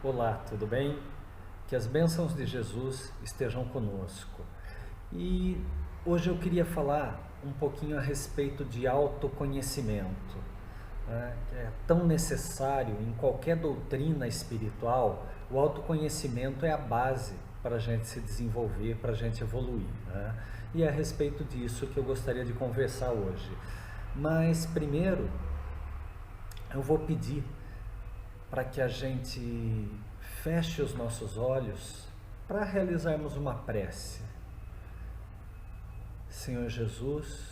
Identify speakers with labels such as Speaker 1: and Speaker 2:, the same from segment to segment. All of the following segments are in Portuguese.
Speaker 1: Olá, tudo bem? Que as bênçãos de Jesus estejam conosco. E hoje eu queria falar um pouquinho a respeito de autoconhecimento, né? Que é tão necessário em qualquer doutrina espiritual. O autoconhecimento é a base para a gente se desenvolver, para a gente evoluir, né? E é a respeito disso que eu gostaria de conversar hoje. Mas primeiro eu vou pedir para que a gente feche os nossos olhos para realizarmos uma prece. Senhor Jesus,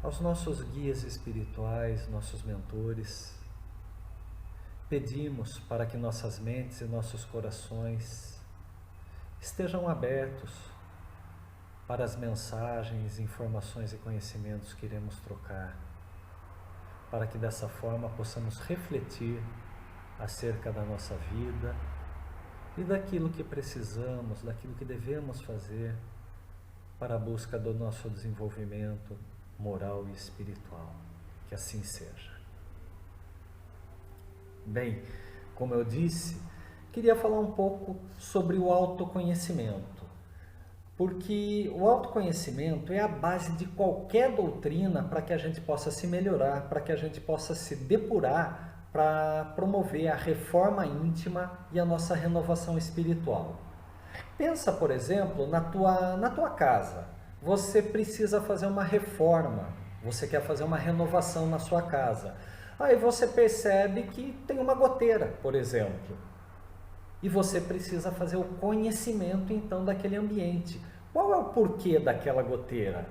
Speaker 1: aos nossos guias espirituais, nossos mentores, pedimos para que nossas mentes e nossos corações estejam abertos para as mensagens, informações e conhecimentos que iremos trocar, para que dessa forma possamos refletir acerca da nossa vida e daquilo que precisamos, daquilo que devemos fazer para a busca do nosso desenvolvimento moral e espiritual. Que assim seja. Bem, como eu disse, queria falar um pouco sobre o autoconhecimento. Porque o autoconhecimento é a base de qualquer doutrina para que a gente possa se melhorar, para que a gente possa se depurar, para promover a reforma íntima e a nossa renovação espiritual. Pensa, por exemplo, na tua casa. Você precisa fazer uma reforma, você quer fazer uma renovação na sua casa. Aí você percebe que tem uma goteira, por exemplo. E você precisa fazer o conhecimento, então, daquele ambiente. Qual é o porquê daquela goteira?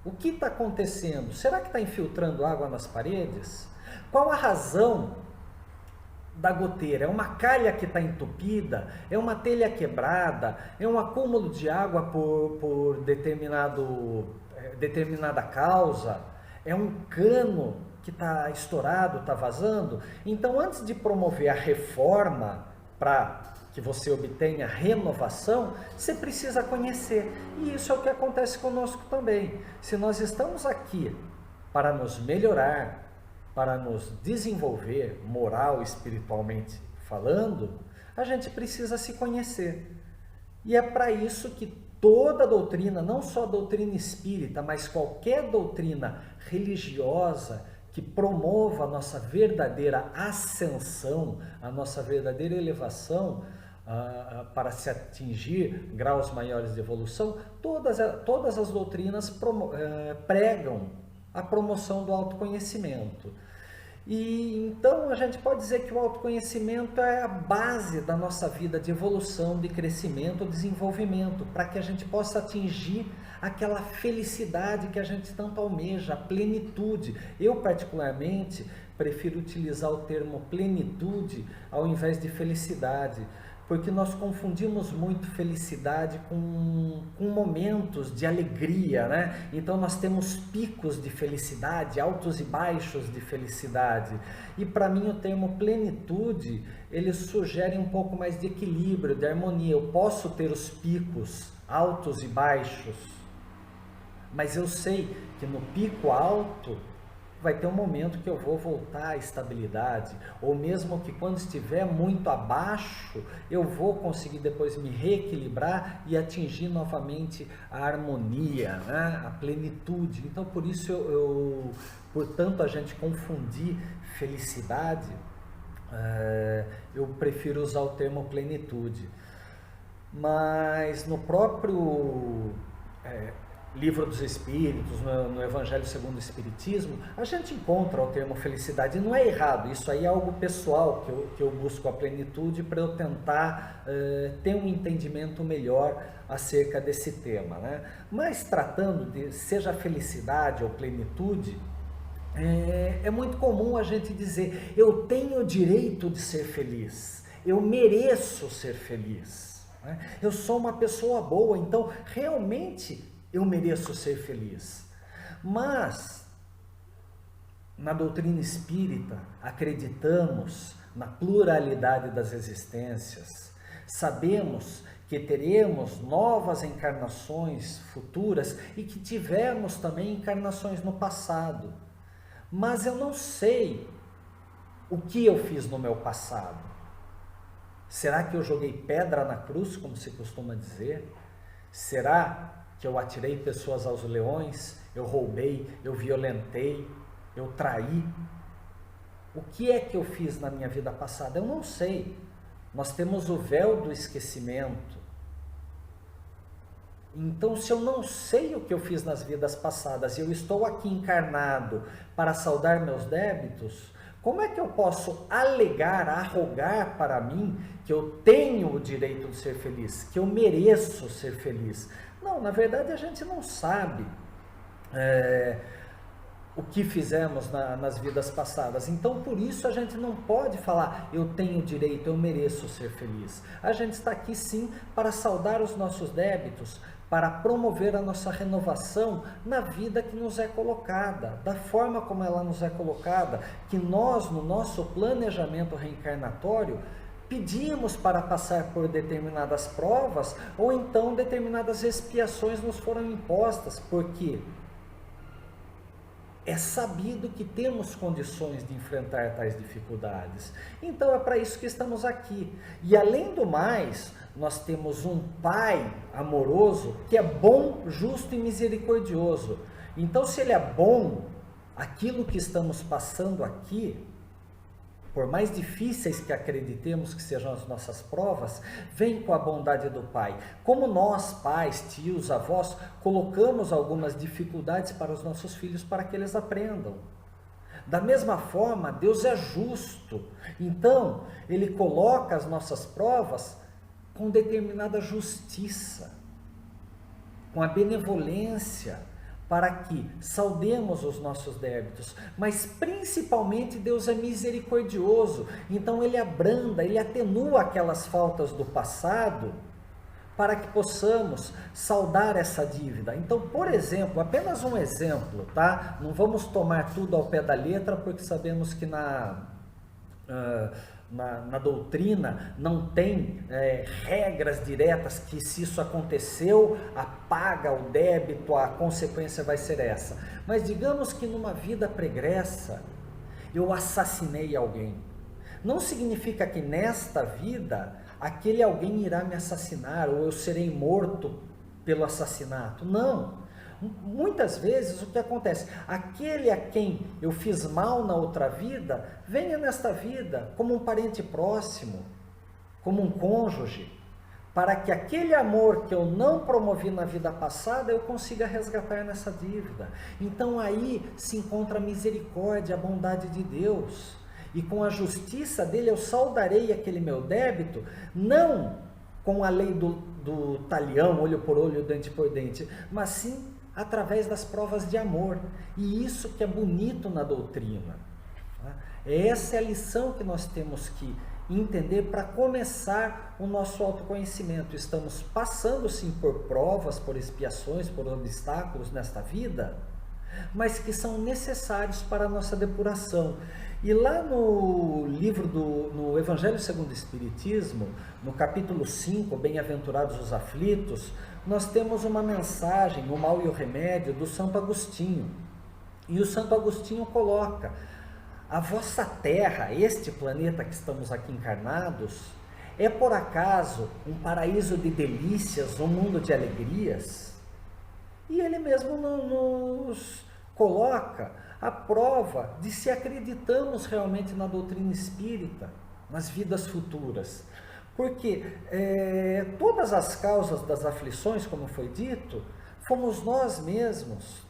Speaker 1: O que está acontecendo? Será que está infiltrando água nas paredes? Qual a razão da goteira? É uma calha que está entupida? É uma telha quebrada? É um acúmulo de água por determinada causa? É um cano que está estourado, está vazando? Então, antes de promover a reforma, para que você obtenha renovação, você precisa conhecer. E isso é o que acontece conosco também. Se nós estamos aqui para nos melhorar, para nos desenvolver moral e espiritualmente falando, a gente precisa se conhecer. E é para isso que toda doutrina, não só a doutrina espírita, mas qualquer doutrina religiosa que promova a nossa verdadeira ascensão, a nossa verdadeira elevação para se atingir graus maiores de evolução, todas as doutrinas pregam a promoção do autoconhecimento. E então a gente pode dizer que o autoconhecimento é a base da nossa vida de evolução, de crescimento, desenvolvimento, para que a gente possa atingir aquela felicidade que a gente tanto almeja, a plenitude. Eu particularmente prefiro utilizar o termo plenitude ao invés de felicidade, porque nós confundimos muito felicidade com momentos de alegria, né? Então nós temos picos de felicidade, altos e baixos de felicidade. E para mim o termo plenitude, ele sugere um pouco mais de equilíbrio, de harmonia. Eu posso ter os picos altos e baixos, mas eu sei que no pico alto vai ter um momento que eu vou voltar à estabilidade, ou mesmo que quando estiver muito abaixo, eu vou conseguir depois me reequilibrar e atingir novamente a harmonia, né? A plenitude. Então, por isso, portanto, a gente confundir felicidade, eu prefiro usar o termo plenitude. Mas no próprio Livro dos Espíritos, no Evangelho segundo o Espiritismo, a gente encontra o termo felicidade, e não é errado, isso aí é algo pessoal, que eu busco a plenitude para eu tentar ter um entendimento melhor acerca desse tema, né? Mas tratando de seja felicidade ou plenitude, é muito comum a gente dizer, eu tenho o direito de ser feliz, eu mereço ser feliz, né? Eu sou uma pessoa boa, então realmente eu mereço ser feliz. Mas na doutrina espírita, acreditamos na pluralidade das existências. Sabemos que teremos novas encarnações futuras e que tivemos também encarnações no passado. Mas eu não sei o que eu fiz no meu passado. Será que eu joguei pedra na cruz, como se costuma dizer? Será que eu atirei pessoas aos leões? Eu roubei, eu violentei, eu traí? O que é que eu fiz na minha vida passada? Eu não sei. Nós temos o véu do esquecimento. Então, se eu não sei o que eu fiz nas vidas passadas e eu estou aqui encarnado para saldar meus débitos, como é que eu posso alegar, arrogar para mim que eu tenho o direito de ser feliz, que eu mereço ser feliz? Não, na verdade a gente não sabe o que fizemos nas vidas passadas. Então, por isso a gente não pode falar, eu tenho direito, eu mereço ser feliz. A gente está aqui sim para saldar os nossos débitos, para promover a nossa renovação na vida que nos é colocada, da forma como ela nos é colocada, que nós, no nosso planejamento reencarnatório, pedimos para passar por determinadas provas, ou então determinadas expiações nos foram impostas, porque é sabido que temos condições de enfrentar tais dificuldades. Então é para isso que estamos aqui. E além do mais, nós temos um Pai amoroso que é bom, justo e misericordioso. Então, se Ele é bom, aquilo que estamos passando aqui, por mais difíceis que acreditemos que sejam as nossas provas, vem com a bondade do Pai. Como nós, pais, tios, avós, colocamos algumas dificuldades para os nossos filhos para que eles aprendam. Da mesma forma, Deus é justo. Então, Ele coloca as nossas provas com determinada justiça, com a benevolência, para que saldemos os nossos débitos, mas principalmente Deus é misericordioso, então Ele abranda, Ele atenua aquelas faltas do passado, para que possamos saldar essa dívida. Então, por exemplo, apenas um exemplo, tá? Não vamos tomar tudo ao pé da letra, porque sabemos que na doutrina não tem regras diretas que se isso aconteceu, apaga o débito, a consequência vai ser essa. Mas digamos que numa vida pregressa eu assassinei alguém. Não significa que nesta vida aquele alguém irá me assassinar ou eu serei morto pelo assassinato. Não. Muitas vezes o que acontece? Aquele a quem eu fiz mal na outra vida, venha nesta vida como um parente próximo, como um cônjuge, para que aquele amor que eu não promovi na vida passada, eu consiga resgatar nessa dívida. Então aí se encontra a misericórdia, a bondade de Deus. E com a justiça dele eu saldarei aquele meu débito, não com a lei do talião, olho por olho, dente por dente, mas sim através das provas de amor. E isso que é bonito na doutrina. Essa é a lição que nós temos que entender para começar o nosso autoconhecimento. Estamos passando sim por provas, por expiações, por obstáculos nesta vida, mas que são necessários para a nossa depuração. E lá no livro no Evangelho segundo o Espiritismo, no capítulo 5, Bem-aventurados os aflitos, nós temos uma mensagem, o mal e o remédio, do Santo Agostinho. E o Santo Agostinho coloca: a vossa terra, este planeta que estamos aqui encarnados, é por acaso um paraíso de delícias, um mundo de alegrias? E ele mesmo nos coloca a prova de se acreditamos realmente na doutrina espírita, nas vidas futuras. Porque todas as causas das aflições, como foi dito, fomos nós mesmos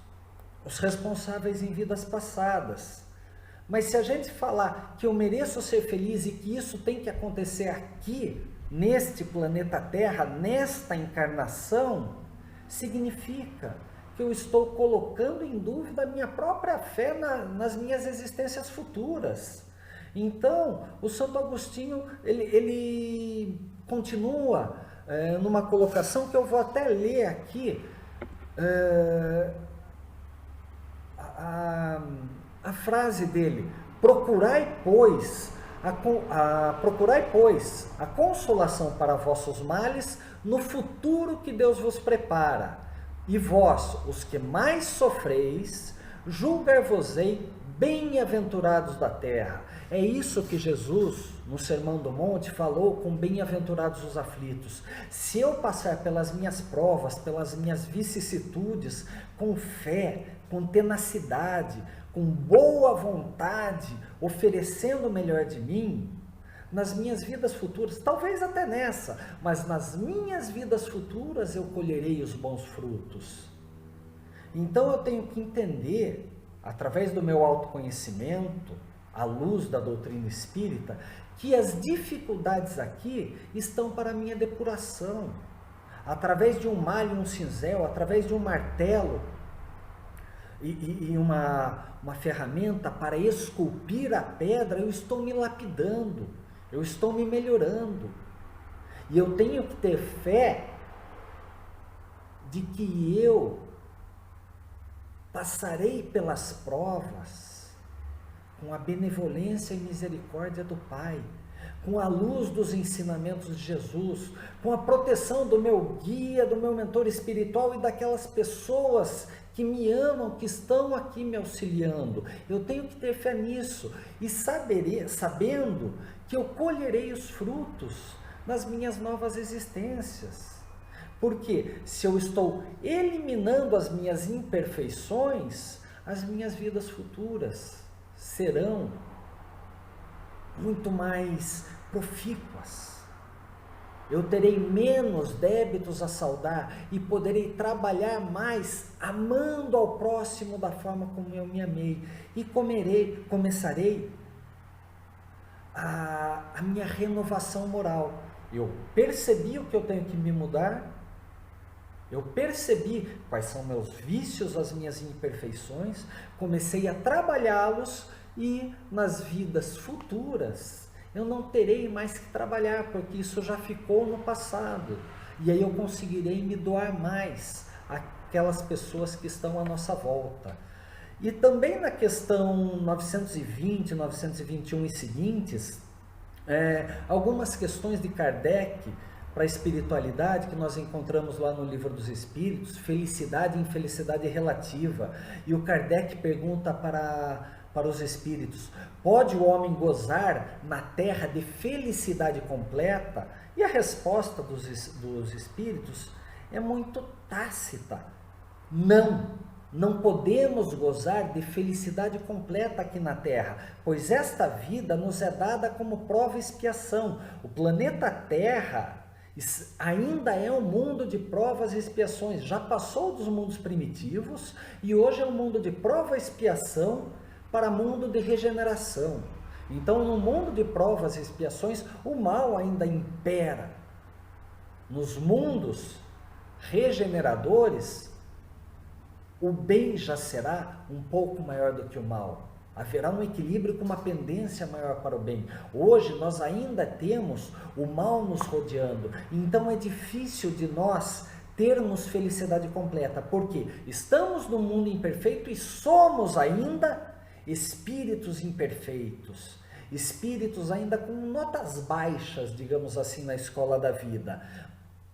Speaker 1: os responsáveis em vidas passadas. Mas se a gente falar que eu mereço ser feliz e que isso tem que acontecer aqui, neste planeta Terra, nesta encarnação, significa que eu estou colocando em dúvida a minha própria fé nas minhas existências futuras. Então, o Santo Agostinho, ele continua numa colocação que eu vou até ler aqui, a frase dele: procurai, pois, a consolação para vossos males no futuro que Deus vos prepara. E vós, os que mais sofreis, julgar-vos-ei bem-aventurados da terra. É isso que Jesus, no Sermão do Monte, falou com bem-aventurados os aflitos. Se eu passar pelas minhas provas, pelas minhas vicissitudes, com fé, com tenacidade, com boa vontade, oferecendo o melhor de mim, nas minhas vidas futuras, talvez até nessa, mas nas minhas vidas futuras eu colherei os bons frutos. Então eu tenho que entender, através do meu autoconhecimento, à luz da doutrina espírita, que as dificuldades aqui estão para a minha depuração. Através de um malho e um cinzel, através de um martelo e uma ferramenta para esculpir a pedra, eu estou me lapidando, eu estou me melhorando. E eu tenho que ter fé de que eu passarei pelas provas com a benevolência e misericórdia do Pai, com a luz dos ensinamentos de Jesus, com a proteção do meu guia, do meu mentor espiritual e daquelas pessoas que me amam, que estão aqui me auxiliando. Eu tenho que ter fé nisso e sabendo que eu colherei os frutos nas minhas novas existências. Porque se eu estou eliminando as minhas imperfeições, as minhas vidas futuras serão muito mais profícuas. Eu terei menos débitos a saldar e poderei trabalhar mais amando ao próximo da forma como eu me amei. E começarei a minha renovação moral. Eu percebi o que eu tenho que me mudar, eu percebi quais são meus vícios, as minhas imperfeições, comecei a trabalhá-los e nas vidas futuras eu não terei mais que trabalhar, porque isso já ficou no passado. E aí eu conseguirei me doar mais àquelas pessoas que estão à nossa volta. E também na questão 920, 921 e seguintes, algumas questões de Kardec para a espiritualidade que nós encontramos lá no Livro dos Espíritos, felicidade e infelicidade relativa. E o Kardec pergunta para os espíritos: pode o homem gozar na terra de felicidade completa? E a resposta dos espíritos é muito tácita: não podemos gozar de felicidade completa aqui na Terra, pois esta vida nos é dada como prova e expiação. O planeta Terra ainda é um mundo de provas e expiações, já passou dos mundos primitivos e hoje é um mundo de prova e expiação para mundo de regeneração. Então, no mundo de provas e expiações, o mal ainda impera. Nos mundos regeneradores, o bem já será um pouco maior do que o mal. Haverá um equilíbrio com uma pendência maior para o bem. Hoje nós ainda temos o mal nos rodeando, então é difícil de nós termos felicidade completa, porque estamos no mundo imperfeito e somos ainda espíritos imperfeitos, espíritos ainda com notas baixas, digamos assim, na escola da vida.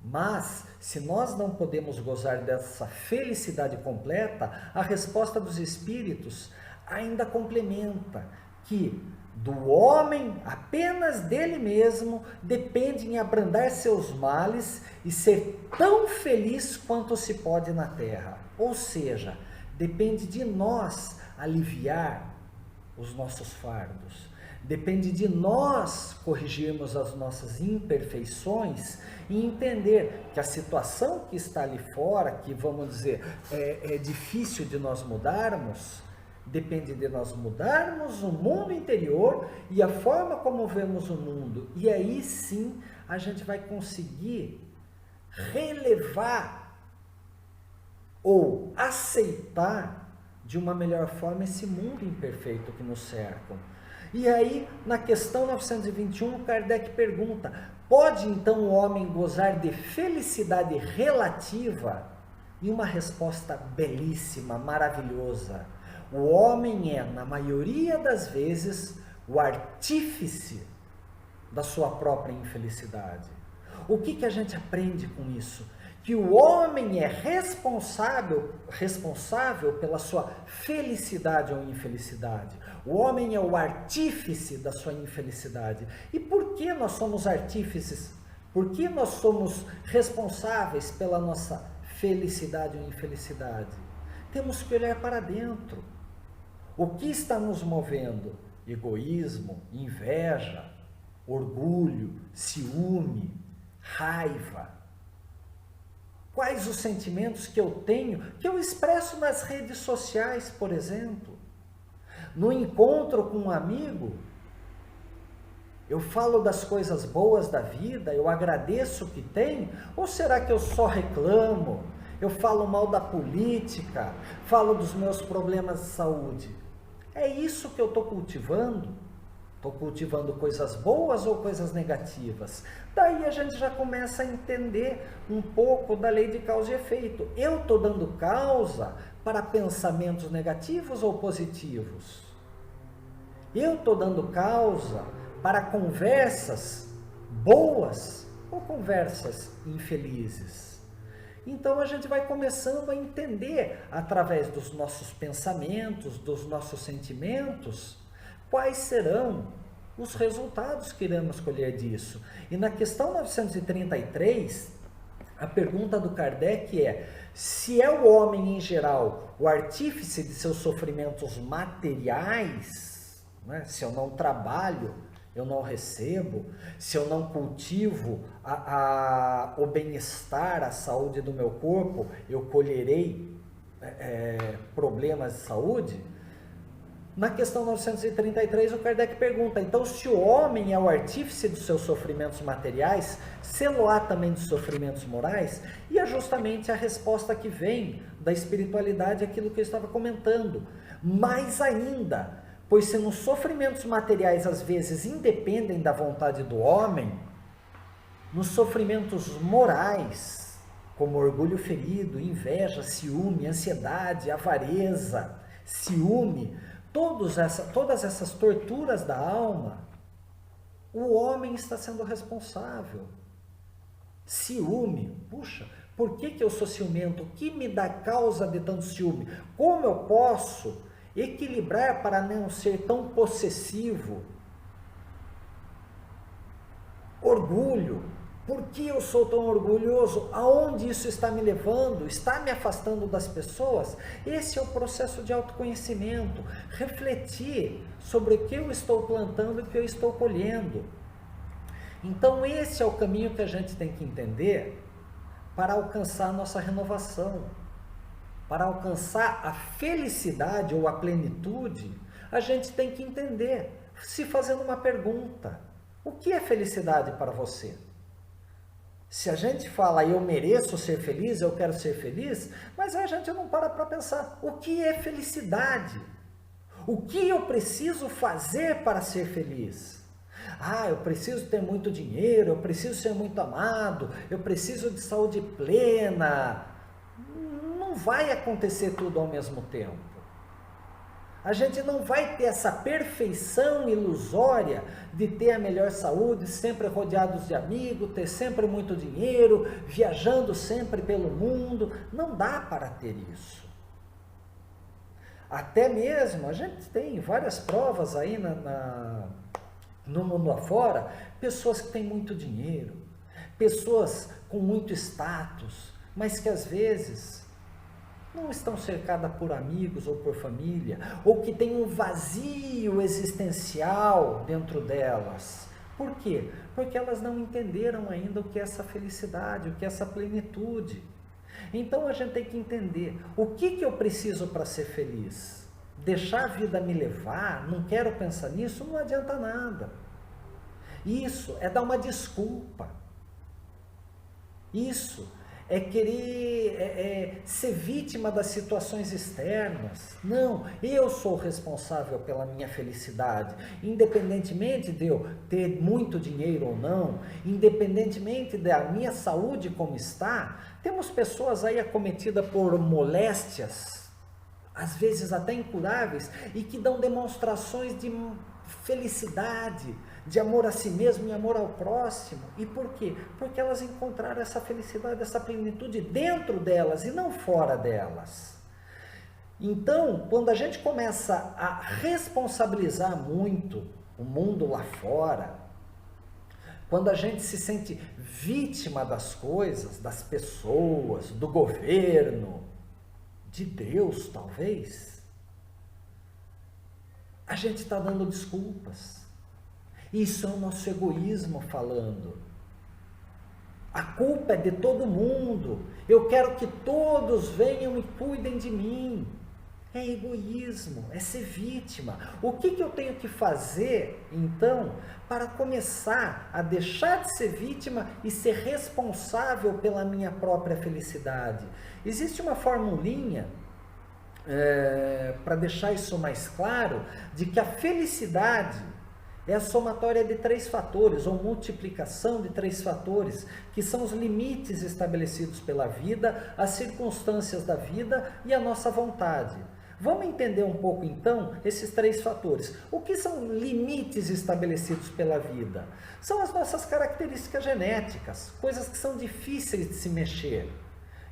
Speaker 1: Mas, se nós não podemos gozar dessa felicidade completa, a resposta dos espíritos ainda complementa que do homem, apenas dele mesmo, depende em abrandar seus males e ser tão feliz quanto se pode na terra. Ou seja, depende de nós aliviar os nossos fardos. Depende de nós corrigirmos as nossas imperfeições e entender que a situação que está ali fora, que vamos dizer, é difícil de nós mudarmos, depende de nós mudarmos o mundo interior e a forma como vemos o mundo. E aí sim a gente vai conseguir relevar ou aceitar de uma melhor forma esse mundo imperfeito que nos cerca. E aí, na questão 921, Kardec pergunta: pode então o homem gozar de felicidade relativa? E uma resposta belíssima, maravilhosa: o homem é, na maioria das vezes, o artífice da sua própria infelicidade. O que a gente aprende com isso? Que o homem é responsável pela sua felicidade ou infelicidade. O homem é o artífice da sua infelicidade. E por que nós somos artífices? Por que nós somos responsáveis pela nossa felicidade ou infelicidade? Temos que olhar para dentro. O que está nos movendo? Egoísmo, inveja, orgulho, ciúme, raiva. Quais os sentimentos que eu tenho, que eu expresso nas redes sociais, por exemplo? No encontro com um amigo, eu falo das coisas boas da vida, eu agradeço o que tenho, ou será que eu só reclamo? Eu falo mal da política, falo dos meus problemas de saúde. É isso que eu estou cultivando? Estou cultivando coisas boas ou coisas negativas? Daí a gente já começa a entender um pouco da lei de causa e efeito. Eu estou dando causa para pensamentos negativos ou positivos? Eu estou dando causa para conversas boas ou conversas infelizes? Então a gente vai começando a entender, através dos nossos pensamentos, dos nossos sentimentos, quais serão os resultados que iremos colher disso. E na questão 933, a pergunta do Kardec é: se é o homem em geral o artífice de seus sofrimentos materiais, né? Se eu não trabalho, eu não recebo, se eu não cultivo o bem-estar, a saúde do meu corpo, eu colherei problemas de saúde? Na questão 933, o Kardec pergunta: então, se o homem é o artífice dos seus sofrimentos materiais, sê-lo-á também dos sofrimentos morais? E é justamente a resposta que vem da espiritualidade, aquilo que eu estava comentando. Mais ainda, pois se nos sofrimentos materiais às vezes independem da vontade do homem, nos sofrimentos morais, como orgulho ferido, inveja, ciúme, ansiedade, avareza, ciúme, todas essas torturas da alma, o homem está sendo responsável. Ciúme, puxa, por que eu sou ciumento? O que me dá causa de tanto ciúme? Como eu posso equilibrar para não ser tão possessivo? Orgulho, por que eu sou tão orgulhoso? Aonde isso está me levando? Está me afastando das pessoas? Esse é o processo de autoconhecimento. Refletir sobre o que eu estou plantando e o que eu estou colhendo. Então esse é o caminho que a gente tem que entender para alcançar a nossa renovação. Para alcançar a felicidade ou a plenitude, a gente tem que entender, se fazendo uma pergunta: o que é felicidade para você? Se a gente fala, eu mereço ser feliz, eu quero ser feliz, mas a gente não para pensar, o que é felicidade? O que eu preciso fazer para ser feliz? Ah, eu preciso ter muito dinheiro, eu preciso ser muito amado, eu preciso de saúde plena. Não vai acontecer tudo ao mesmo tempo. A gente não vai ter essa perfeição ilusória de ter a melhor saúde, sempre rodeados de amigos, ter sempre muito dinheiro, viajando sempre pelo mundo. Não dá para ter isso. Até mesmo, a gente tem várias provas aí no mundo afora, pessoas que têm muito dinheiro, pessoas com muito status, mas que às vezes não estão cercadas por amigos ou por família, ou que tem um vazio existencial dentro delas. Por quê? Porque elas não entenderam ainda o que é essa felicidade, o que é essa plenitude. Então a gente tem que entender, o que eu preciso para ser feliz? Deixar a vida me levar, não quero pensar nisso, não adianta nada. Isso é dar uma desculpa. Isso é querer ser vítima das situações externas. Não, eu sou responsável pela minha felicidade, independentemente de eu ter muito dinheiro ou não, independentemente da minha saúde como está. Temos pessoas aí acometidas por moléstias às vezes até incuráveis, e que dão demonstrações de felicidade, de amor a si mesmo e amor ao próximo. E por quê? Porque elas encontraram essa felicidade, essa plenitude dentro delas e não fora delas. Então, quando a gente começa a responsabilizar muito o mundo lá fora, quando a gente se sente vítima das coisas, das pessoas, do governo, de Deus talvez, a gente está dando desculpas. Isso é o nosso egoísmo falando. A culpa é de todo mundo. Eu quero que todos venham e cuidem de mim. É egoísmo, é ser vítima. O que eu tenho que fazer, então, para começar a deixar de ser vítima e ser responsável pela minha própria felicidade? Existe uma formulinha, para deixar isso mais claro, de que a felicidade é a somatória de 3 fatores, ou multiplicação de 3 fatores, que são os limites estabelecidos pela vida, as circunstâncias da vida e a nossa vontade. Vamos entender um pouco então esses 3 fatores. O que são limites estabelecidos pela vida? São as nossas características genéticas, coisas que são difíceis de se mexer.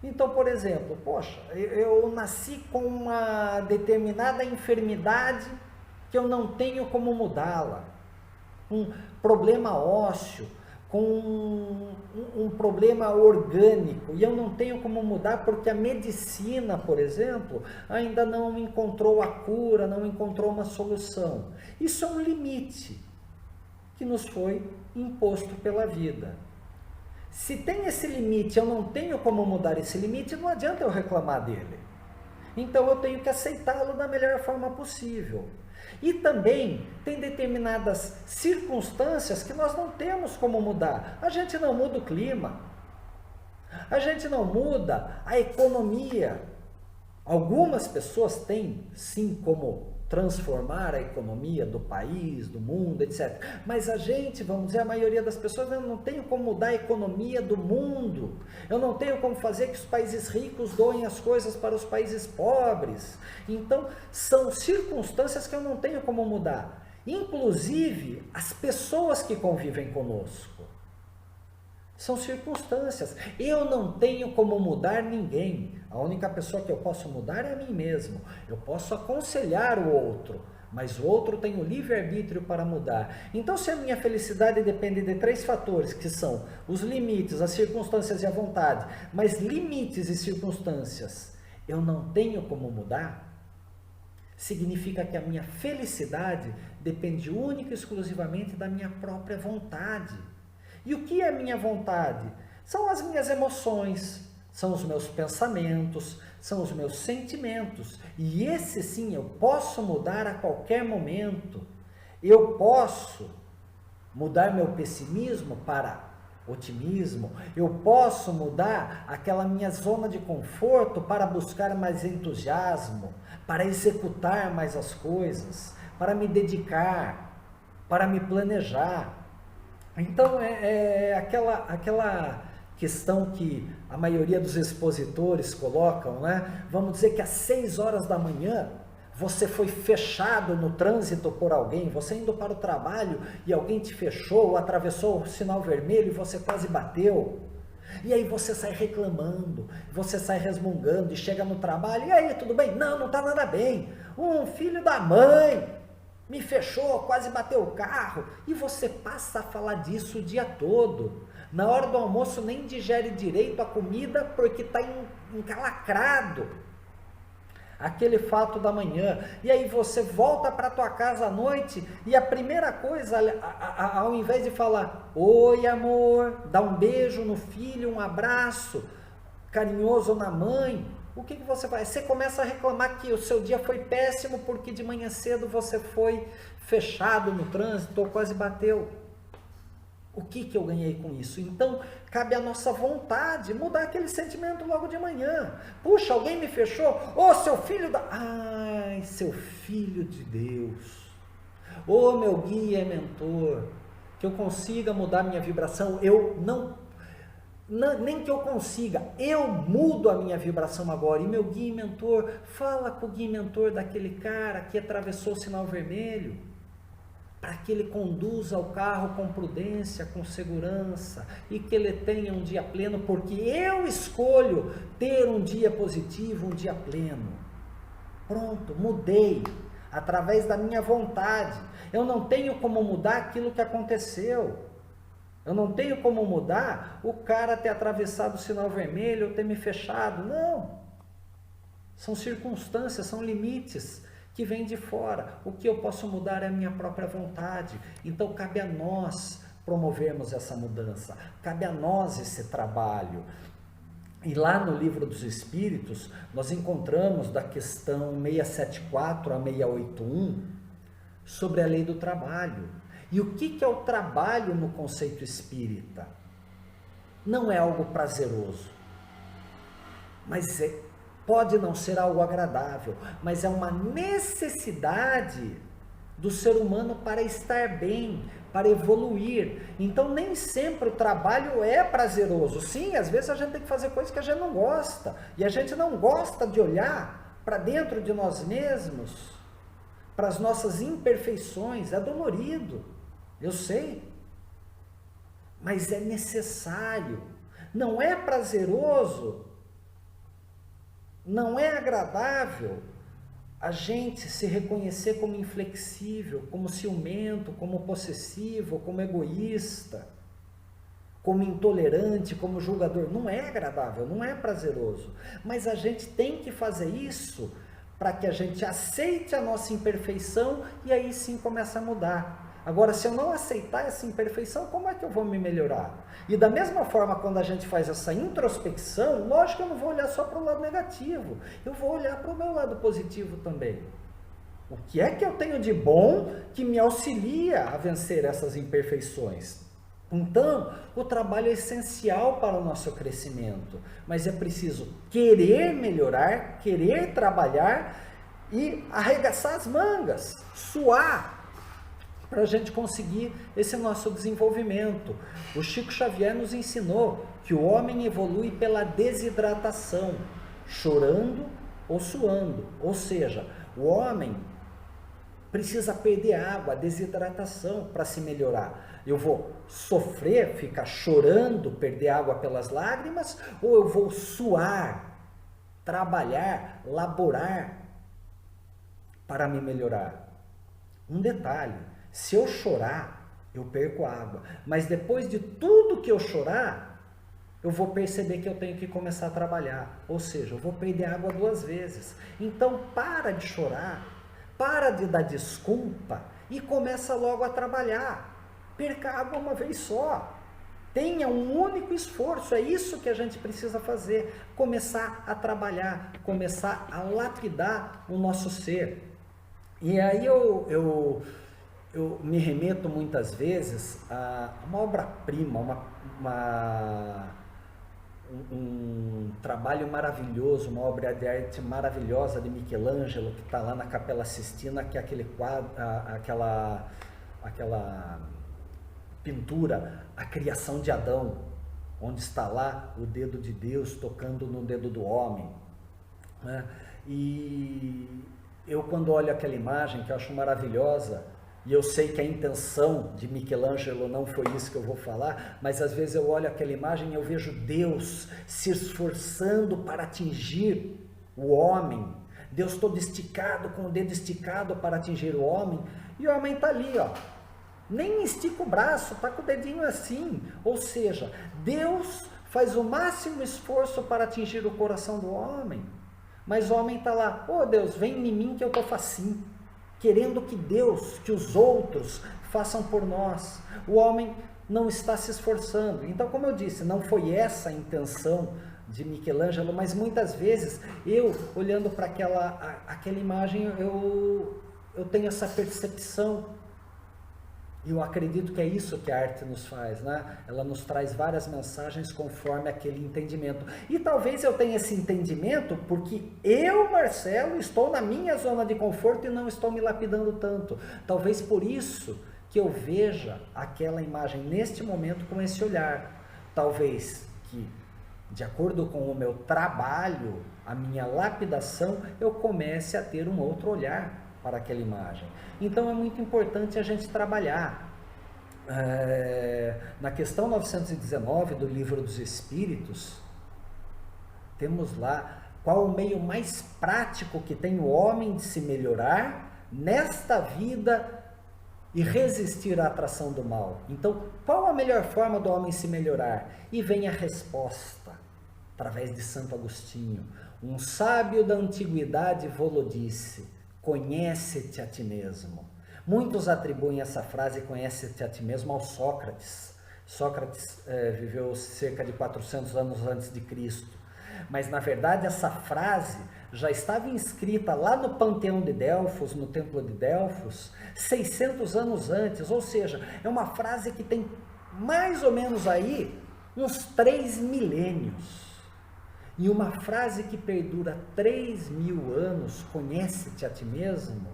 Speaker 1: Então, por exemplo, poxa, eu nasci com uma determinada enfermidade que eu não tenho como mudá-la. Um problema ósseo, com um problema orgânico, e eu não tenho como mudar porque a medicina, por exemplo, ainda não encontrou a cura, não encontrou uma solução. Isso é um limite que nos foi imposto pela vida. Se tem esse limite, eu não tenho como mudar esse limite, não adianta eu reclamar dele. Então eu tenho que aceitá-lo da melhor forma possível. E também tem determinadas circunstâncias que nós não temos como mudar. A gente não muda o clima, a gente não muda a economia. Algumas pessoas têm sim como transformar a economia do país, do mundo, etc. Mas a gente, vamos dizer, a maioria das pessoas, eu não tenho como mudar a economia do mundo. Eu não tenho como fazer que os países ricos doem as coisas para os países pobres. Então, são circunstâncias que eu não tenho como mudar. Inclusive, as pessoas que convivem conosco. São circunstâncias. Eu não tenho como mudar ninguém. A única pessoa que eu posso mudar é a mim mesmo. Eu posso aconselhar o outro, mas o outro tem o livre-arbítrio para mudar. Então, se a minha felicidade depende de 3 fatores, que são os limites, as circunstâncias e a vontade, mas limites e circunstâncias eu não tenho como mudar, significa que a minha felicidade depende única e exclusivamente da minha própria vontade. E o que é minha vontade? São as minhas emoções, são os meus pensamentos, são os meus sentimentos. E esse sim eu posso mudar a qualquer momento. Eu posso mudar meu pessimismo para otimismo. Eu posso mudar aquela minha zona de conforto para buscar mais entusiasmo, para executar mais as coisas, para me dedicar, para me planejar. Então, aquela questão que a maioria dos expositores colocam, né? Vamos dizer que às 6 horas da manhã, você foi fechado no trânsito por alguém, você indo para o trabalho e alguém te fechou, ou atravessou o sinal vermelho e você quase bateu. E aí você sai reclamando, você sai resmungando e chega no trabalho, e aí, tudo bem? Não, não está nada bem. Um filho da mãe me fechou, quase bateu o carro, e você passa a falar disso o dia todo. Na hora do almoço nem digere direito a comida porque está encalacrado aquele fato da manhã. E aí você volta para tua casa à noite e a primeira coisa, ao invés de falar oi amor, dar um beijo no filho, um abraço carinhoso na mãe, o que você faz? Você começa a reclamar que o seu dia foi péssimo porque de manhã cedo você foi fechado no trânsito ou quase bateu. O que eu ganhei com isso? Então, cabe à nossa vontade mudar aquele sentimento logo de manhã. Puxa, alguém me fechou? Ô, seu filho da... Ai, seu filho de Deus. Ô, meu guia e mentor. Que eu consiga mudar minha vibração. Eu não... nem que eu consiga, eu mudo a minha vibração agora, e meu guia e mentor, fala com o guia e mentor daquele cara que atravessou o sinal vermelho, para que ele conduza o carro com prudência, com segurança, e que ele tenha um dia pleno, porque eu escolho ter um dia positivo, um dia pleno. Pronto, mudei, através da minha vontade. Eu não tenho como mudar aquilo que aconteceu. Eu não tenho como mudar o cara ter atravessado o sinal vermelho ou ter me fechado. Não. São circunstâncias, são limites que vêm de fora. O que eu posso mudar é a minha própria vontade. Então cabe a nós promovermos essa mudança. Cabe a nós esse trabalho. E lá no Livro dos Espíritos, nós encontramos da questão 674 a 681 sobre a lei do trabalho. E o que é o trabalho no conceito espírita? Não é algo prazeroso, mas pode não ser algo agradável, mas é uma necessidade do ser humano para estar bem, para evoluir. Então nem sempre o trabalho é prazeroso. Sim, às vezes a gente tem que fazer coisas que a gente não gosta, e a gente não gosta de olhar para dentro de nós mesmos, para as nossas imperfeições. É dolorido, eu sei, mas é necessário. Não é prazeroso, não é agradável a gente se reconhecer como inflexível, como ciumento, como possessivo, como egoísta, como intolerante, como julgador. Não é agradável, não é prazeroso, mas a gente tem que fazer isso para que a gente aceite a nossa imperfeição e aí sim começa a mudar. Agora, se eu não aceitar essa imperfeição, como é que eu vou me melhorar? E da mesma forma, quando a gente faz essa introspecção, lógico que eu não vou olhar só para o lado negativo, eu vou olhar para o meu lado positivo também. O que é que eu tenho de bom que me auxilia a vencer essas imperfeições? Então, o trabalho é essencial para o nosso crescimento, mas é preciso querer melhorar, querer trabalhar e arregaçar as mangas, suar, para a gente conseguir esse nosso desenvolvimento. O Chico Xavier nos ensinou que o homem evolui pela desidratação, chorando ou suando. Ou seja, o homem precisa perder água, a desidratação, para se melhorar. Eu vou sofrer, ficar chorando, perder água pelas lágrimas, ou eu vou suar, trabalhar, laborar para me melhorar? Um detalhe: se eu chorar, eu perco água. Mas depois de tudo que eu chorar, eu vou perceber que eu tenho que começar a trabalhar. Ou seja, eu vou perder água 2 vezes. Então, para de chorar, para de dar desculpa e começa logo a trabalhar. Perca água uma vez só. Tenha um único esforço. É isso que a gente precisa fazer. Começar a trabalhar, começar a lapidar o nosso ser. E aí eu me remeto muitas vezes a uma obra-prima, um trabalho maravilhoso, uma obra de arte maravilhosa de Michelangelo, que está lá na Capela Sistina, que é aquele quadro, aquela pintura, A Criação de Adão, onde está lá o dedo de Deus tocando no dedo do homem, né? E eu, quando olho aquela imagem, que eu acho maravilhosa, e eu sei que a intenção de Michelangelo não foi isso que eu vou falar, mas às vezes eu olho aquela imagem e eu vejo Deus se esforçando para atingir o homem, Deus todo esticado, com o dedo esticado para atingir o homem, e o homem está ali, ó, nem estica o braço, está com o dedinho assim. Ou seja, Deus faz o máximo esforço para atingir o coração do homem, mas o homem está lá: oh Deus, vem em mim que eu estou facinho, querendo que Deus, que os outros façam por nós. O homem não está se esforçando. Então, como eu disse, não foi essa a intenção de Michelangelo, mas muitas vezes eu, olhando para aquela imagem, eu tenho essa percepção. Eu acredito que é isso que a arte nos faz, né? Ela nos traz várias mensagens conforme aquele entendimento. E talvez eu tenha esse entendimento porque eu, Marcelo, estou na minha zona de conforto e não estou me lapidando tanto. Talvez por isso que eu veja aquela imagem neste momento com esse olhar. Talvez que, de acordo com o meu trabalho, a minha lapidação, eu comece a ter um outro olhar para aquela imagem. Então é muito importante a gente trabalhar. Na questão 919 do Livro dos Espíritos, temos lá qual o meio mais prático que tem o homem de se melhorar nesta vida e resistir à atração do mal. Então, qual a melhor forma do homem se melhorar? E vem a resposta, através de Santo Agostinho. Um sábio da antiguidade vô-lo disse: conhece-te a ti mesmo. Muitos atribuem essa frase, conhece-te a ti mesmo, ao Sócrates. Sócrates viveu cerca de 400 anos antes de Cristo. Mas, na verdade, essa frase já estava inscrita lá no Panteão de Delfos, no Templo de Delfos, 600 anos antes. Ou seja, é uma frase que tem mais ou menos aí uns 3 milênios. E uma frase que perdura 3.000 anos, conhece-te a ti mesmo,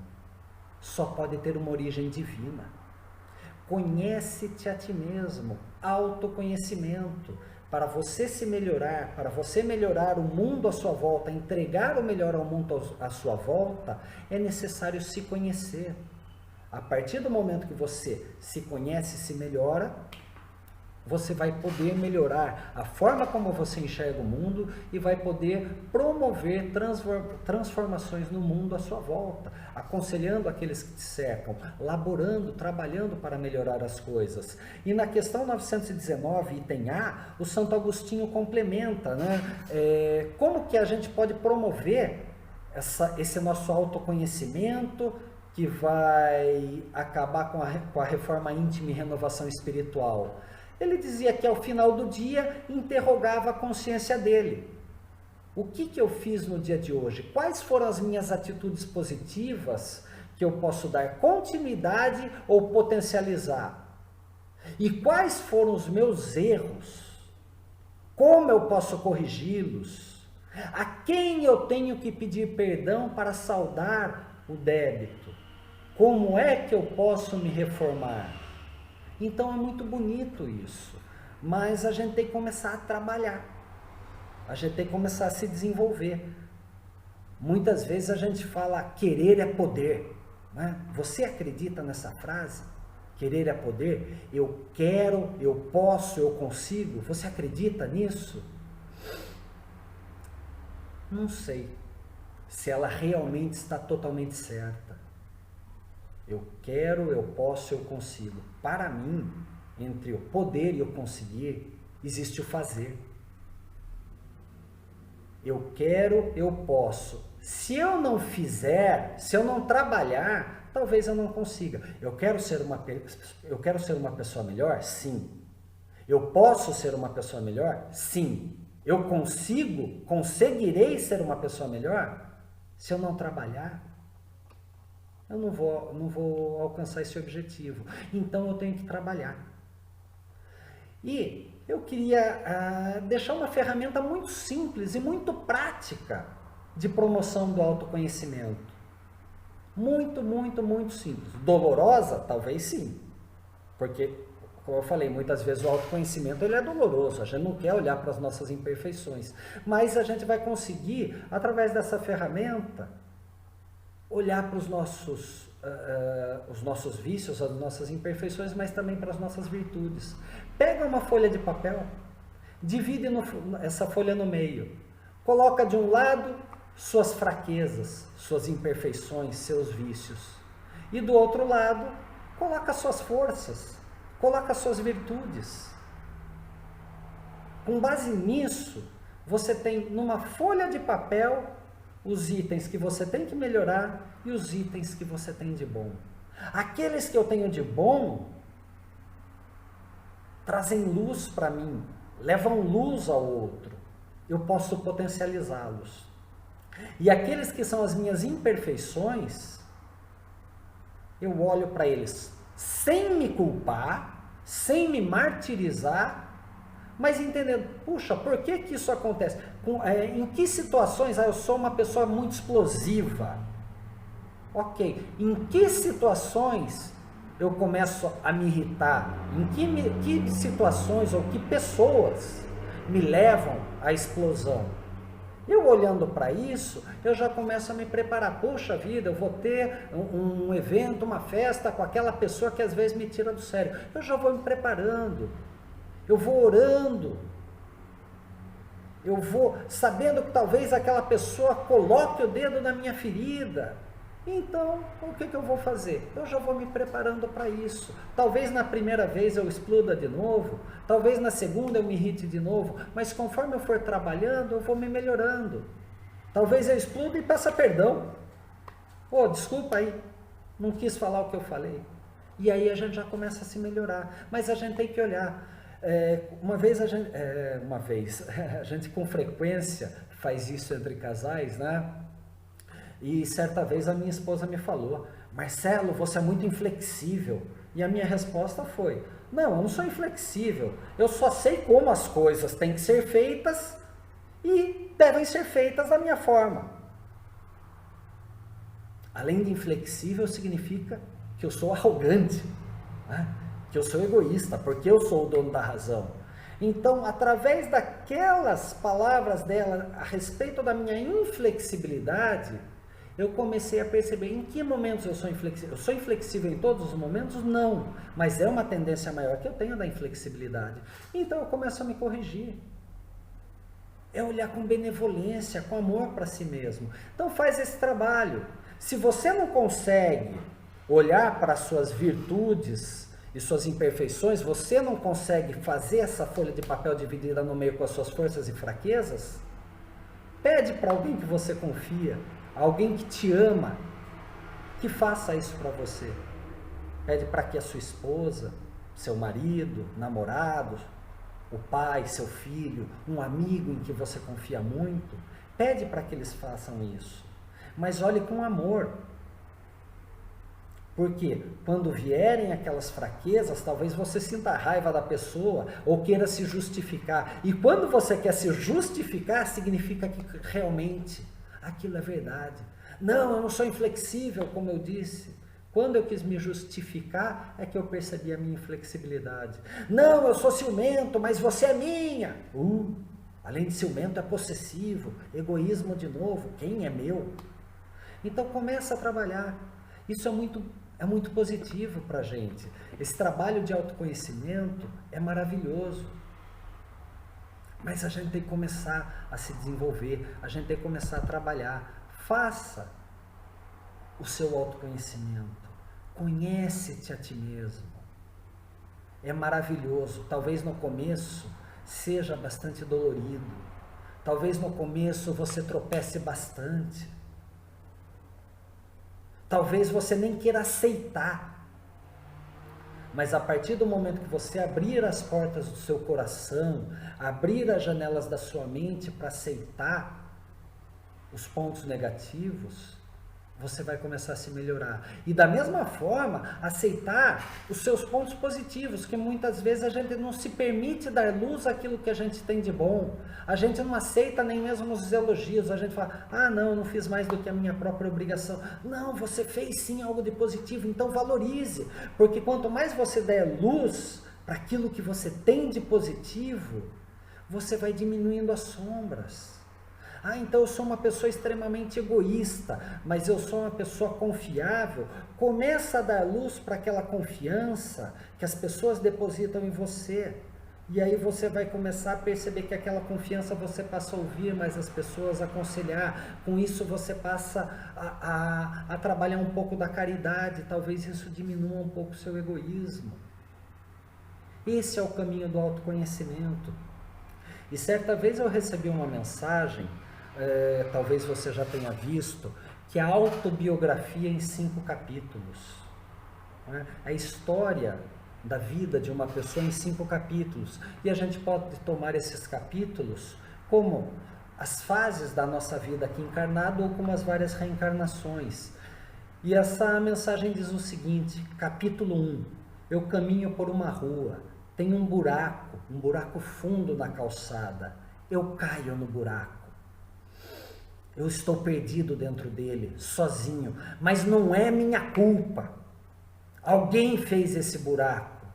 Speaker 1: só pode ter uma origem divina. Conhece-te a ti mesmo, autoconhecimento. Para você se melhorar, para você melhorar o mundo à sua volta, entregar o melhor ao mundo à sua volta, é necessário se conhecer. A partir do momento que você se conhece e se melhora, você vai poder melhorar a forma como você enxerga o mundo e vai poder promover transformações no mundo à sua volta, aconselhando aqueles que te cercam, laborando, trabalhando para melhorar as coisas. E na questão 919, item A, o Santo Agostinho complementa, né? Como que a gente pode promover esse nosso autoconhecimento que vai acabar com a reforma íntima e renovação espiritual? Ele dizia que ao final do dia interrogava a consciência dele. O que eu fiz no dia de hoje? Quais foram as minhas atitudes positivas que eu posso dar continuidade ou potencializar? E quais foram os meus erros? Como eu posso corrigi-los? A quem eu tenho que pedir perdão para saldar o débito? Como é que eu posso me reformar? Então é muito bonito isso, mas a gente tem que começar a trabalhar, a gente tem que começar a se desenvolver. Muitas vezes a gente fala querer é poder, né? Você acredita nessa frase? Querer é poder? Eu quero, eu posso, eu consigo. Você acredita nisso? Não sei se ela realmente está totalmente certa. Eu quero, eu posso, eu consigo. Para mim, entre o poder e o conseguir, existe o fazer. Eu quero, eu posso. Se eu não fizer, se eu não trabalhar, talvez eu não consiga. Eu quero ser uma pessoa melhor? Sim. Eu posso ser uma pessoa melhor? Sim. Eu conseguirei ser uma pessoa melhor? Se eu não trabalhar, eu não vou alcançar esse objetivo. Então eu tenho que trabalhar. E eu queria deixar uma ferramenta muito simples e muito prática de promoção do autoconhecimento. Muito, muito, muito simples. Dolorosa? Talvez sim. Porque, como eu falei, muitas vezes o autoconhecimento ele é doloroso. A gente não quer olhar para as nossas imperfeições. Mas a gente vai conseguir, através dessa ferramenta, olhar para os nossos vícios, as nossas imperfeições, mas também para as nossas virtudes. Pega uma folha de papel, divide essa folha no meio, coloca de um lado suas fraquezas, suas imperfeições, seus vícios, e do outro lado, coloca suas forças, coloca suas virtudes. Com base nisso, você tem numa folha de papel os itens que você tem que melhorar e os itens que você tem de bom. Aqueles que eu tenho de bom trazem luz para mim, levam luz ao outro. Eu posso potencializá-los. E aqueles que são as minhas imperfeições, eu olho para eles sem me culpar, sem me martirizar, mas entendendo, puxa, por que isso acontece? Em que situações? Eu sou uma pessoa muito explosiva. Ok, em que situações eu começo a me irritar? Em que situações ou que pessoas me levam à explosão. Eu olhando para isso, eu já começo a me preparar. Poxa vida, eu vou ter um evento, uma festa com aquela pessoa que às vezes me tira do sério. Eu já vou me preparando, eu vou orando, eu vou sabendo que talvez aquela pessoa coloque o dedo na minha ferida. Então, o que eu vou fazer? Eu já vou me preparando para isso. Talvez na primeira vez eu exploda de novo, talvez na segunda eu me irrite de novo, mas conforme eu for trabalhando, eu vou me melhorando. Talvez eu exploda e peça perdão. Desculpa aí, não quis falar o que eu falei. E aí a gente já começa a se melhorar. Mas a gente tem que olhar. Uma vez a gente com frequência faz isso entre casais, né? E certa vez a minha esposa me falou: Marcelo, você é muito inflexível. E a minha resposta foi: não, eu não sou inflexível, eu só sei como as coisas têm que ser feitas e devem ser feitas da minha forma. Além de inflexível, significa que eu sou arrogante, né? Que eu sou egoísta, porque eu sou o dono da razão. Então, através daquelas palavras dela a respeito da minha inflexibilidade, eu comecei a perceber em que momentos eu sou inflexível. Eu sou inflexível em todos os momentos? Não, mas é uma tendência maior que eu tenho da inflexibilidade. Então eu começo a me corrigir. É olhar com benevolência, com amor para si mesmo. Então faz esse trabalho. Se você não consegue olhar para as suas virtudes e suas imperfeições, você não consegue fazer essa folha de papel dividida no meio com as suas forças e fraquezas, pede para alguém que você confia, alguém que te ama, que faça isso para você. Pede para que a sua esposa, seu marido, namorado, o pai, seu filho, um amigo em que você confia muito, pede para que eles façam isso. Mas olhe com amor. Porque quando vierem aquelas fraquezas, talvez você sinta a raiva da pessoa ou queira se justificar. E quando você quer se justificar, significa que realmente aquilo é verdade. Não, eu não sou inflexível, como eu disse. Quando eu quis me justificar, é que eu percebi a minha inflexibilidade. Não, eu sou ciumento, mas você é minha. Além de ciumento, é possessivo, egoísmo de novo, quem é meu? Então começa a trabalhar. Isso é muito positivo para a gente. Esse trabalho de autoconhecimento é maravilhoso. Mas a gente tem que começar a se desenvolver, a gente tem que começar a trabalhar. Faça o seu autoconhecimento. Conhece-te a ti mesmo. É maravilhoso. Talvez no começo seja bastante dolorido. Talvez no começo você tropece bastante. Talvez você nem queira aceitar. Mas a partir do momento que você abrir as portas do seu coração, abrir as janelas da sua mente para aceitar os pontos negativos, você vai começar a se melhorar. E da mesma forma, aceitar os seus pontos positivos, que muitas vezes a gente não se permite dar luz àquilo que a gente tem de bom. A gente não aceita nem mesmo os elogios. A gente fala: não, eu não fiz mais do que a minha própria obrigação. Não, você fez sim algo de positivo, então valorize. Porque quanto mais você der luz para aquilo que você tem de positivo, você vai diminuindo as sombras. Então eu sou uma pessoa extremamente egoísta, mas eu sou uma pessoa confiável. Começa a dar luz para aquela confiança que as pessoas depositam em você. E aí você vai começar a perceber que aquela confiança você passa a ouvir mais as pessoas, a aconselhar. Com isso você passa a trabalhar um pouco da caridade. Talvez isso diminua um pouco o seu egoísmo. Esse é o caminho do autoconhecimento. E certa vez eu recebi uma mensagem, talvez você já tenha visto, que é a autobiografia em 5 capítulos. Né? A história da vida de uma pessoa em 5 capítulos. E a gente pode tomar esses capítulos como as fases da nossa vida aqui encarnada ou como as várias reencarnações. E essa mensagem diz o seguinte: capítulo 1, eu caminho por uma rua, tem um buraco fundo na calçada, eu caio no buraco. Eu estou perdido dentro dele, sozinho, mas não é minha culpa. Alguém fez esse buraco.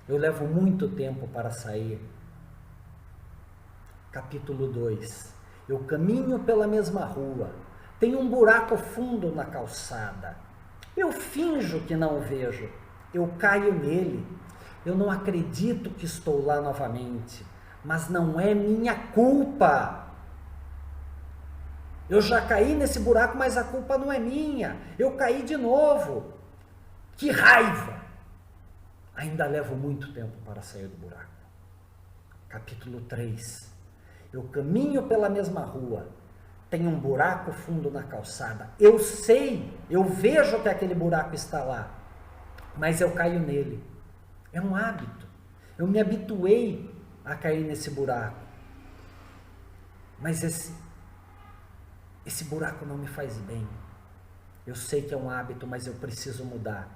Speaker 1: Eu levo muito tempo para sair. Capítulo 2. Eu caminho pela mesma rua. Tem um buraco fundo na calçada. Eu finjo que não o vejo. Eu caio nele. Eu não acredito que estou lá novamente. Mas não é minha culpa. Eu já caí nesse buraco, mas a culpa não é minha. Eu caí de novo. Que raiva! Ainda levo muito tempo para sair do buraco. Capítulo 3. Eu caminho pela mesma rua. Tem um buraco fundo na calçada. Eu sei, eu vejo que aquele buraco está lá. Mas eu caio nele. É um hábito. Eu me habituei a cair nesse buraco. Mas esse buraco não me faz bem. Eu sei que é um hábito, mas eu preciso mudar.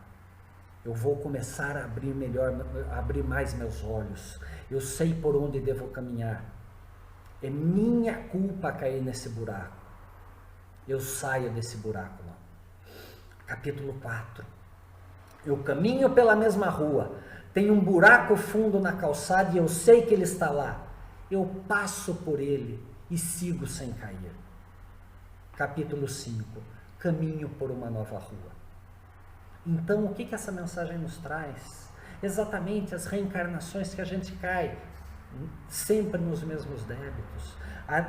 Speaker 1: Eu vou começar a abrir mais meus olhos. Eu sei por onde devo caminhar. É minha culpa cair nesse buraco. Eu saio desse buraco lá. Capítulo 4. Eu caminho pela mesma rua. Tem um buraco fundo na calçada e eu sei que ele está lá. Eu passo por ele e sigo sem cair. Capítulo 5. Caminho por uma nova rua. Então, o que essa mensagem nos traz? Exatamente as reencarnações que a gente cai, sempre nos mesmos débitos.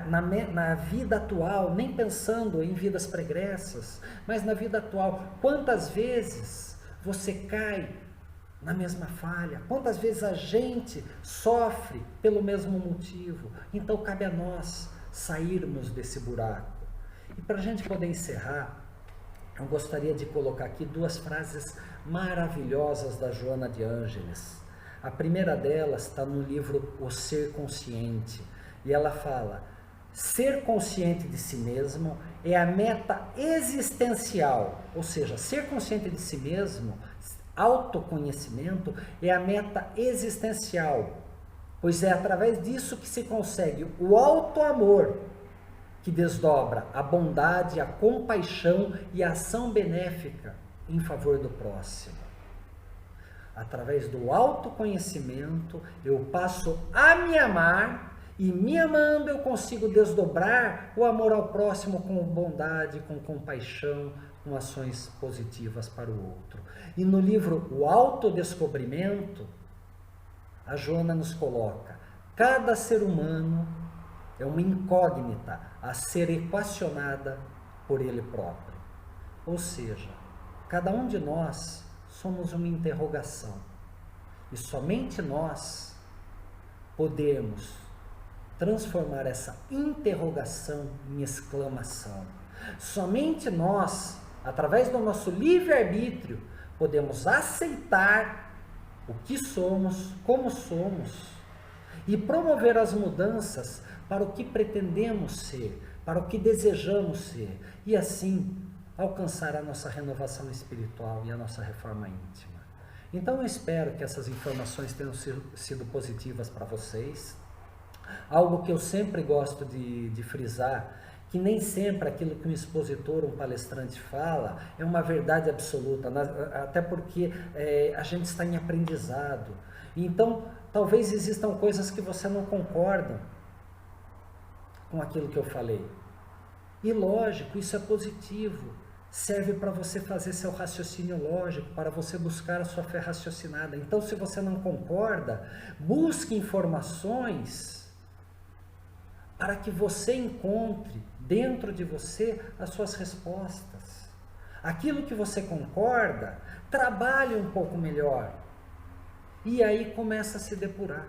Speaker 1: Na vida atual, nem pensando em vidas pregressas, mas na vida atual, quantas vezes você cai na mesma falha? Quantas vezes a gente sofre pelo mesmo motivo? Então, cabe a nós sairmos desse buraco. E para a gente poder encerrar, eu gostaria de colocar aqui duas frases maravilhosas da Joana de Ângeles. A primeira delas está no livro O Ser Consciente. E ela fala: ser consciente de si mesmo é a meta existencial. Ou seja, ser consciente de si mesmo, autoconhecimento, é a meta existencial. Pois é através disso que se consegue o auto-amor, que desdobra a bondade, a compaixão e a ação benéfica em favor do próximo. Através do autoconhecimento, eu passo a me amar e, me amando, eu consigo desdobrar o amor ao próximo com bondade, com compaixão, com ações positivas para o outro. E no livro O Autodescobrimento, a Joana nos coloca: cada ser humano é uma incógnita a ser equacionada por ele próprio. Ou seja, cada um de nós somos uma interrogação. E somente nós podemos transformar essa interrogação em exclamação. Somente nós, através do nosso livre-arbítrio, podemos aceitar o que somos, como somos, e promover as mudanças para o que pretendemos ser, para o que desejamos ser, e assim alcançar a nossa renovação espiritual e a nossa reforma íntima. Então eu espero que essas informações tenham sido positivas para vocês. Algo que eu sempre gosto de frisar, que nem sempre aquilo que um expositor, um palestrante fala é uma verdade absoluta, até porque a gente está em aprendizado. Então, talvez existam coisas que você não concorda com aquilo que eu falei. E lógico, isso é positivo. Serve para você fazer seu raciocínio lógico, para você buscar a sua fé raciocinada. Então, se você não concorda, busque informações para que você encontre dentro de você as suas respostas. Aquilo que você concorda, trabalhe um pouco melhor. E aí começa a se depurar.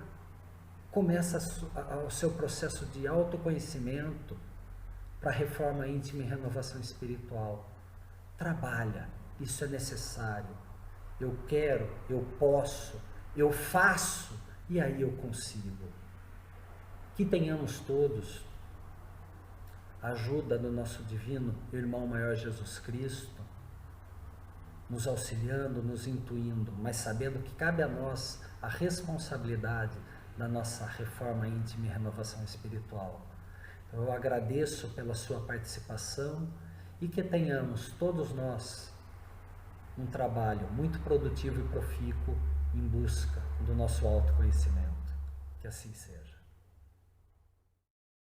Speaker 1: Começa o seu processo de autoconhecimento para reforma íntima e renovação espiritual. Trabalha, isso é necessário. Eu quero, eu posso, eu faço, e aí eu consigo. Que tenhamos todos a ajuda do nosso divino irmão maior Jesus Cristo, nos auxiliando, nos intuindo, mas sabendo que cabe a nós a responsabilidade da nossa reforma íntima e renovação espiritual. Eu agradeço pela sua participação e que tenhamos todos nós um trabalho muito produtivo e profícuo em busca do nosso autoconhecimento. Que assim seja.